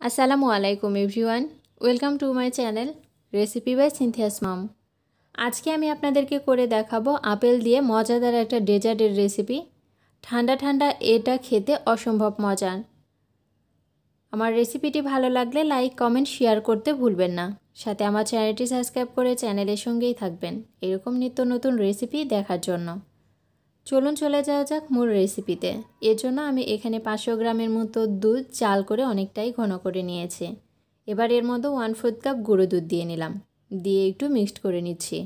আসসালামু আলাইকুম everyone, welcome to my channel recipe by Cynthia's mom. আজকে আমি আপনাদেরকে করে দেখাবো আপেল দিয়ে মজাদার একটা ডেজার্টের রেসিপি। ঠান্ডা ঠান্ডা এটা খেতে অসম্ভব মজার। আমার রেসিপিটি ভালো লাগলে লাইক, কমেন্ট, শেয়ার করতে ভুলবেন না। সাথে আমার চ্যানেলটি সাবস্ক্রাইব করে চ্যানেলের সঙ্গেই থাকবেন এরকম নিত্য নতুন রেসিপি দেখার জন্য। চলুন চলে যাওয়া যাক মূল রেসিপিতে। এর জন্য আমি এখানে 500 গ্রামের মতো দুধ চাল করে অনেকটাই ঘন করে নিয়েছি। এবার এর মধ্যে 1/4 কাপ গুঁড়ো দুধ দিয়ে নিলাম, দিয়ে একটু মিক্সড করে নিচ্ছি।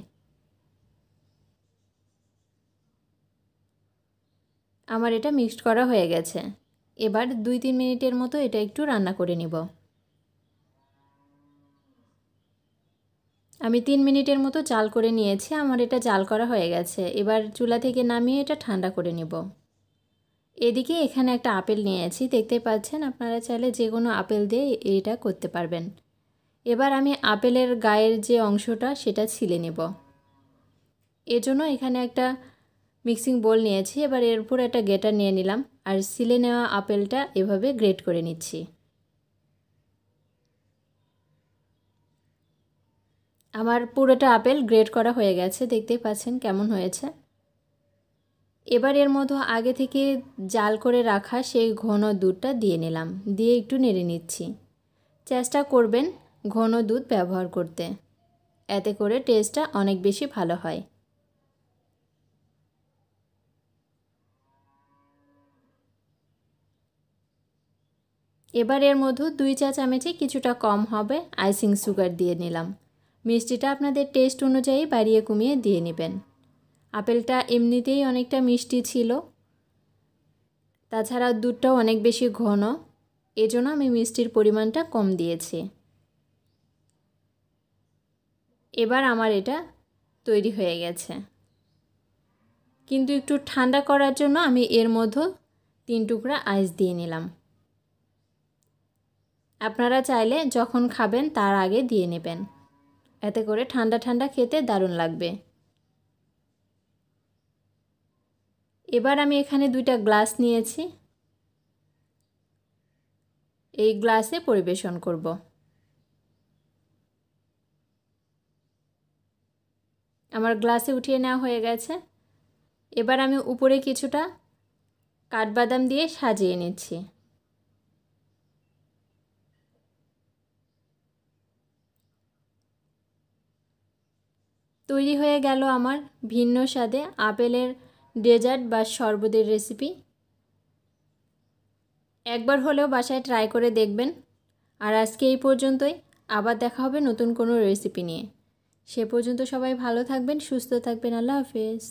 আমার এটা মিক্সড করা হয়ে গেছে। এবার 2-3 মিনিটের মতো এটা একটু রান্না করে নিব। আমি 3 মিনিটের মতো জাল করে নিয়েছি। আমার এটা জাল করা হয়ে গেছে। এবার চুলা থেকে নামিয়ে এটা ঠান্ডা করে নিব। এদিকে এখানে একটা আপেল নিয়েছি, দেখতে পাচ্ছেন। আপনারা চাইলে যে কোনো আপেল দিয়ে এটা করতে পারবেন। এবার আমি আপেলের গায়ের যে অংশটা সেটা ছিলে নেব। এজন্য এখানে একটা মিক্সিং বোল নিয়েছি। এবার এর উপর একটা গ্রেটার নিয়ে নিলাম আর ছিলে নেওয়া আপেলটা এভাবে গ্রেট করে নিচ্ছি। আমার পুরোটা আপেল গ্রেট করা হয়ে গেছে, দেখতেই পাচ্ছেন কেমন হয়েছে। এবার এর মধ্যে আগে থেকে জাল করে রাখা সেই ঘন দুধটা দিয়ে নিলাম, দিয়ে একটু নেড়ে নিচ্ছি। চেষ্টা করবেন ঘন দুধ ব্যবহার করতে, এতে করে টেস্টটা অনেক বেশি ভালো হয়। এবার এর মধ্যে 2 চা চামচে কিছুটা কম হবে আইসিং সুগার দিয়ে নিলাম। মিষ্টিটা আপনাদের টেস্ট অনুযায়ী বাড়িয়ে কমিয়ে দিয়ে নেবেন। আপেলটা এমনিতেই অনেকটা মিষ্টি ছিল, তাছাড়া দুধটাও অনেক বেশি ঘন, এজন্য আমি মিষ্টির পরিমাণটা কম দিয়েছি। এবার আমার এটা তৈরি হয়ে গেছে, কিন্তু একটু ঠান্ডা করার জন্য আমি এর মধ্যে 3 টুকরা আইস দিয়ে নিলাম। আপনারা চাইলে যখন খাবেন তার আগে দিয়ে নেবেন, এতে করে ঠান্ডা ঠান্ডা খেতে দারুণ লাগবে। এবার আমি এখানে 2টা গ্লাস নিয়েছি, এই গ্লাসে পরিবেশন করব। আমার গ্লাসে উঠিয়ে নেওয়া হয়ে গেছে। এবার আমি উপরে কিছুটা কাঠবাদাম দিয়ে সাজিয়ে নিচ্ছি। তৈরি হয়ে গেল আমার ভিন্ন স্বাদে আপেলের ডেজার্ট বা শরবতের রেসিপি। একবার হলেও বাসায় ট্রাই করে দেখবেন। আর আজকে এই পর্যন্তই, আবার দেখা হবে নতুন কোনো রেসিপি নিয়ে। সে পর্যন্ত সবাই ভালো থাকবেন, সুস্থ থাকবেন। আল্লাহ হাফেজ।